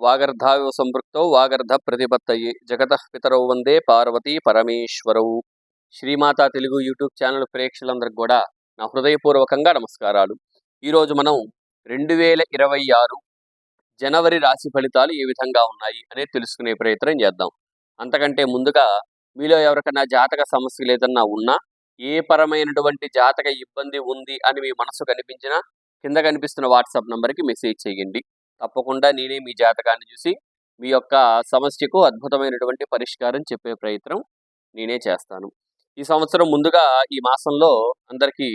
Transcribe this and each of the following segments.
వాగర్ధావివ సంపృక్తౌ వాగర్ధ ప్రతిపత్తయే జగతః పితరౌ వందే Parvati పరమేశ్వరౌ. Shri Mata Telugu YouTube channel ప్రేక్షకులందరికీ కూడా నా హృదయపూర్వకంగా నమస్కారాలు. ఈరోజు మనం 2026 జనవరి రాశి ఫలితాలు ఏ విధంగా ఉన్నాయి అనేది తెలుసుకునే ప్రయత్నం చేద్దాం. అంతకంటే ముందుగా మీలో ఎవరికైనా జాతక సమస్యలు ఏదన్నా ఉన్నా, ఏ పరమైనటువంటి జాతక ఇబ్బంది ఉంది అని మీ మనసు కనిపించినా కింద కనిపిస్తున్న వాట్సాప్ నంబర్కి మెసేజ్ చేయండి. తప్పకుండా నేనే మీ జాతకాన్ని చూసి మీ యొక్క సమస్యకు అద్భుతమైనటువంటి పరిష్కారం చెప్పే ప్రయత్నం నేనే చేస్తాను. ఈ సంవత్సరం ముందుగా ఈ మాసంలో అందరికీ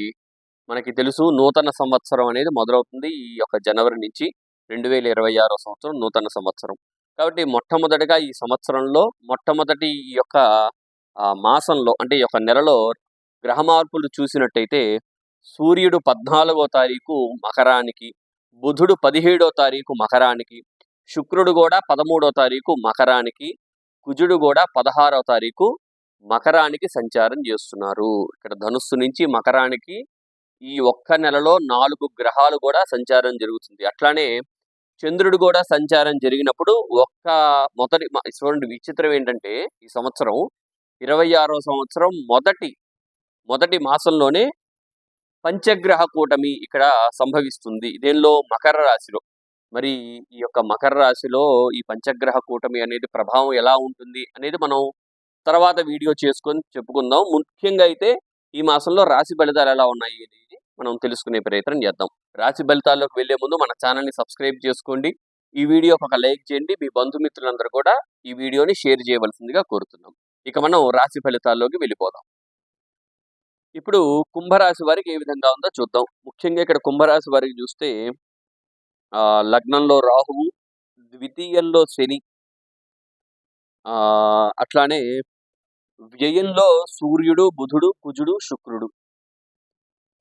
మనకి తెలుసు నూతన సంవత్సరం అనేది మొదలవుతుంది. ఈ యొక్క జనవరి నుంచి 2026 సంవత్సరం నూతన సంవత్సరం. కాబట్టి మొట్టమొదటిగా ఈ సంవత్సరంలో మొట్టమొదటి ఈ యొక్క మాసంలో అంటే ఈ యొక్క నెలలో గ్రహ మార్పులు చూసినట్టయితే సూర్యుడు 14వ తారీఖు మకరానికి, బుధుడు 17వ తారీఖు మకరానికి, శుక్రుడు కూడా 13వ తారీఖు మకరానికి, కుజుడు కూడా 16వ తారీఖు మకరానికి సంచారం చేస్తున్నారు. ఇక్కడ ధనుస్సు నుంచి మకరానికి ఈ ఒక్క నెలలో 4 గ్రహాలు కూడా సంచారం జరుగుతుంది. అట్లానే చంద్రుడు కూడా సంచారం జరిగినప్పుడు చూడండి, విచిత్రం ఏంటంటే ఈ సంవత్సరం 26వ సంవత్సరం మొదటి మాసంలోనే పంచగ్రహ కూటమి ఇక్కడ సంభవిస్తుంది. దేనిలో? మకర రాశిలో. మరి ఈ యొక్క మకర రాశిలో ఈ పంచగ్రహ కూటమి అనేది ప్రభావం ఎలా ఉంటుంది అనేది మనం తర్వాత వీడియో చేసుకొని చెప్పుకుందాం. ముఖ్యంగా అయితే ఈ మాసంలో రాశి ఫలితాలు ఎలా ఉన్నాయి అనేది మనం తెలుసుకునే ప్రయత్నం చేద్దాం. రాశి ఫలితాల్లోకి వెళ్లే ముందు మన ఛానల్ని సబ్స్క్రైబ్ చేసుకోండి. ఈ వీడియోకి ఒక లైక్ చేయండి. మీ బంధుమిత్రులందరూ కూడా ఈ వీడియోని షేర్ చేయవలసిందిగా కోరుతున్నాం. ఇక మనం రాశి ఫలితాల్లోకి వెళ్ళిపోదాం. ఇప్పుడు కుంభరాశి వారికి ఏ విధంగా ఉందో చూద్దాం. ముఖ్యంగా ఇక్కడ కుంభరాశి వారికి చూస్తే లగ్నంలో రాహువు, ద్వితీయంలో శని, అట్లానే వ్యయంలో సూర్యుడు, బుధుడు, కుజుడు, శుక్రుడు.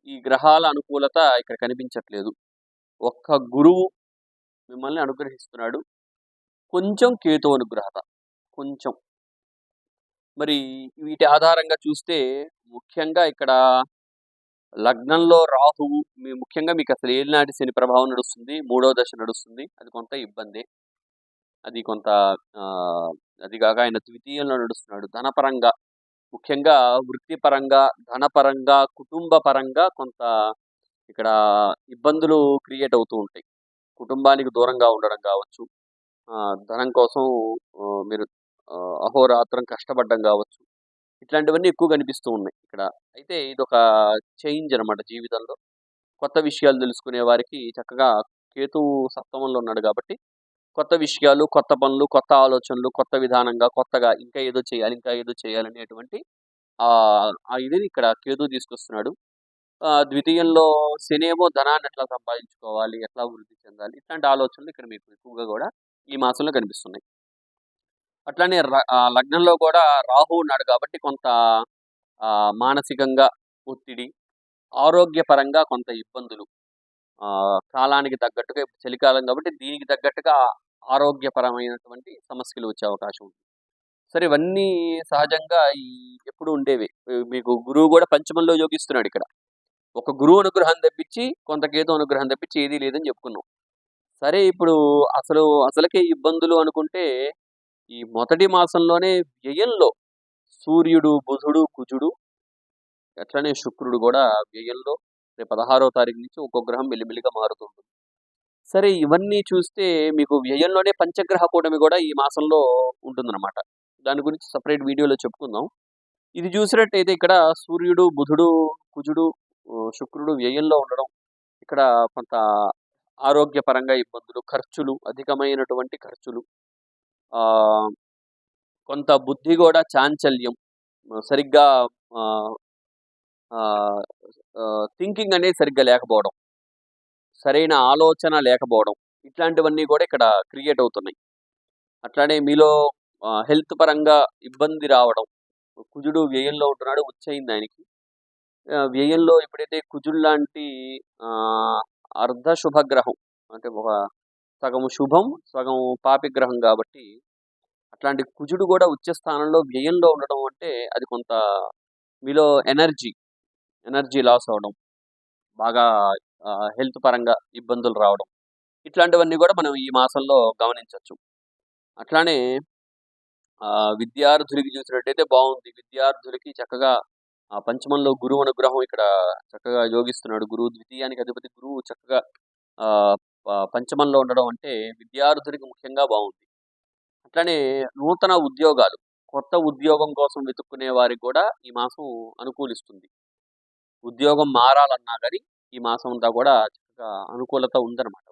ఈ గ్రహాల అనుకూలత ఇక్కడ కనిపించట్లేదు. ఒక్క గురువు మిమ్మల్ని అనుగ్రహిస్తున్నాడు. కొంచెం కేతు అనుగ్రహత కొంచెం. మరి వీటి ఆధారంగా చూస్తే ముఖ్యంగా ఇక్కడ లగ్నంలో రాహువు ముఖ్యంగా మీకు అసలు ఏలినాటి శని ప్రభావం నడుస్తుంది. 3వ దశ నడుస్తుంది. అది కొంత ఇబ్బంది. అది కాక ఆయన ద్వితీయంలో నడుస్తున్నాడు. ధనపరంగా ముఖ్యంగా వృత్తిపరంగా, ధనపరంగా, కుటుంబ పరంగా కొంత ఇక్కడ ఇబ్బందులు క్రియేట్ అవుతూ ఉంటాయి. కుటుంబానికి దూరంగా ఉండడం కావచ్చు, ధనం కోసం మీరు అహోరాత్రం కష్టపడడం కావచ్చు, ఇట్లాంటివన్నీ ఎక్కువ కనిపిస్తూ ఉన్నాయి ఇక్కడ. అయితే ఇదొక చేంజ్ అనమాట జీవితంలో. కొత్త విషయాలు తెలుసుకునే వారికి చక్కగా కేతువు సప్తమంలో ఉన్నాడు కాబట్టి కొత్త విషయాలు, కొత్త పనులు, కొత్త ఆలోచనలు, కొత్త విధానంగా, కొత్తగా ఇంకా ఏదో చేయాలి అనేటువంటి ఇదిని ఇక్కడ కేతువు తీసుకొస్తున్నాడు. ద్వితీయంలో శనేమో ధనాన్ని ఎట్లా సంపాదించుకోవాలి, ఎట్లా వృద్ధి చెందాలి, ఇట్లాంటి ఆలోచనలు ఇక్కడ మీకు ఎక్కువగా కూడా ఈ మాసంలో కనిపిస్తున్నాయి. అట్లానే లగ్నంలో కూడా రాహు ఉన్నాడు కాబట్టి కొంత మానసికంగా ఒత్తిడి, ఆరోగ్యపరంగా కొంత ఇబ్బందులు, కాలానికి తగ్గట్టుగా చలికాలం కాబట్టి దీనికి తగ్గట్టుగా ఆరోగ్యపరమైనటువంటి సమస్యలు వచ్చే అవకాశం ఉంది. సరే, ఇవన్నీ సహజంగా ఎప్పుడు ఉండేవి. మీకు గురువు కూడా పంచమంలో యోగిస్తున్నాడు. ఇక్కడ ఒక గురువు అనుగ్రహం తప్పించి కొంత కేతు అనుగ్రహం తప్పించి ఏదీ లేదని చెప్పుకున్నాం. సరే, ఇప్పుడు అసలుకే ఇబ్బందులు అనుకుంటే ఈ మొదటి మాసంలోనే వ్యయంలో సూర్యుడు, బుధుడు, కుజుడు, అట్లనే శుక్రుడు కూడా వ్యయంలో 16వ తారీఖు నుంచి ఒక్కొక్క గ్రహం మెల్లిమెల్లిగా మారుతుంటుంది. సరే, ఇవన్నీ చూస్తే మీకు వ్యయంలోనే పంచగ్రహ కూటమి కూడా ఈ మాసంలో ఉంటుందన్నమాట. దాని గురించి సపరేట్ వీడియోలో చెప్పుకుందాం. ఇది చూసినట్టయితే ఇక్కడ సూర్యుడు, బుధుడు, కుజుడు, శుక్రుడు వ్యయంలో ఉండడం ఇక్కడ కొంత ఆరోగ్యపరంగా ఇబ్బందులు, ఖర్చులు, అధికమైనటువంటి ఖర్చులు, కొంత బుద్ధి కూడా చాంచల్యం, సరిగ్గా థింకింగ్ అనేది సరిగ్గా లేకపోవడం, సరైన ఆలోచన లేకపోవడం, ఇట్లాంటివన్నీ కూడా ఇక్కడ క్రియేట్ అవుతున్నాయి. అట్లానే మీలో హెల్త్ పరంగా ఇబ్బంది రావడం. కుజుడు వ్యయంలో ఉంటున్నాడు, వచ్చయింది ఆయనకి. వ్యయంలో ఎప్పుడైతే కుజుడు లాంటి అర్ధ శుభగ్రహం అంటే ఒక సగం శుభం సగం పాపిగ్రహం కాబట్టి అట్లాంటి కుజుడు కూడా ఉచ్చ స్థానంలో వ్యయంలో ఉండడం అంటే అది కొంత మీలో ఎనర్జీ లాస్ అవడం, బాగా హెల్త్ పరంగా ఇబ్బందులు రావడం, ఇట్లాంటివన్నీ కూడా మనం ఈ మాసంలో గమనించవచ్చు. అట్లానే విద్యార్థులకి చూసినట్టయితే బాగుంది. విద్యార్థులకి చక్కగా పంచమంలో గురువు అనుగ్రహం ఇక్కడ చక్కగా యోగిస్తున్నాడు. గురువు ద్వితీయానికి అధిపతి గురువు చక్కగా ఆహ్, పంచమంలో ఉండడం అంటే విద్యార్థులకి ముఖ్యంగా బాగుంది. అట్లనే నూతన ఉద్యోగాలు, కొత్త ఉద్యోగం కోసం వెతుక్కునే వారికి కూడా ఈ మాసం అనుకూలిస్తుంది. ఉద్యోగం మారాలన్నా గాని ఈ మాసం అంతా కూడా చక్కగా అనుకూలత ఉందన్నమాట.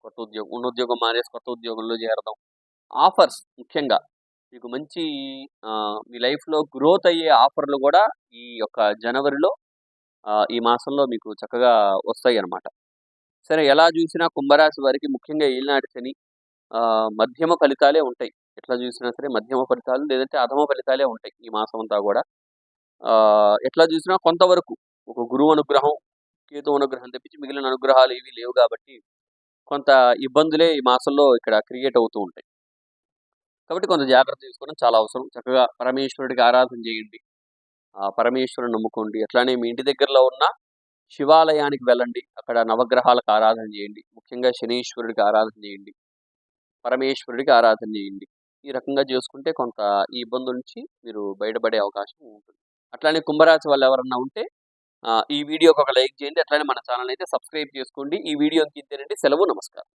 కొత్త ఉద్యోగం ఉన్న ఉద్యోగం మానేసి కొత్త ఉద్యోగంలో చేరడం. ఆఫర్స్ ముఖ్యంగా మీకు మంచి మీ లైఫ్‌లో గ్రోత్ అయ్యే ఆఫర్‌లు గూడా ఈ యొక్క జనవరిలో ఈ మాసంలో మీకు చక్కగా వస్తాయన్నమాట. సరే ఎలా జూసినా కుంభరాశి వారికి ముఖ్యంగా ఏలినాటి శని మధ్యమ ఫలితాలే ఉంటాయి. ఎట్లా జూసినా సరే మధ్యమ ఫలితాలు లేదంటే అధమ ఫలితాలే ఉంటాయి ఈ మాసం అంతా గూడా. ఎట్లా జూసినా కొంతవరకు ఒక గురువు అనుగ్రహం, కేతు అనుగ్రహం తప్పించి మిగిలిన అనుగ్రహాలు ఏవి లేవు గాబట్టి కొంత ఇబ్బందులే ఈ మాసంలో ఇక్కడ క్రియేట్ అవుతూ ఉంటాయి. కాబట్టి కొంత జాగ్రత్త తీసుకోవడం చాలా అవసరం. చక్కగా పరమేశ్వరుడికి ఆరాధన చేయండి. పరమేశ్వరుని నమ్ముకోండి. అట్లానే మీ ఇంటి దగ్గరలో ఉన్న శివాలయానికి వెళ్ళండి. అక్కడ నవగ్రహాలకు ఆరాధన చేయండి. ముఖ్యంగా శనీశ్వరుడికి ఆరాధన చేయండి. పరమేశ్వరుడికి ఆరాధన చేయండి. ఈ రకంగా చేసుకుంటే కొంత ఈ ఇబ్బందుల నుంచి మీరు బయటపడే అవకాశం ఉంటుంది. అట్లానే కుంభరాశి వాళ్ళు ఎవరన్నా ఉంటే ఈ వీడియోకి ఒక లైక్ చేయండి. అట్లానే మన ఛానల్ అయితే సబ్స్క్రైబ్ చేసుకోండి. ఈ వీడియోకి ఇంతేనండి. సెలవు. నమస్కారం.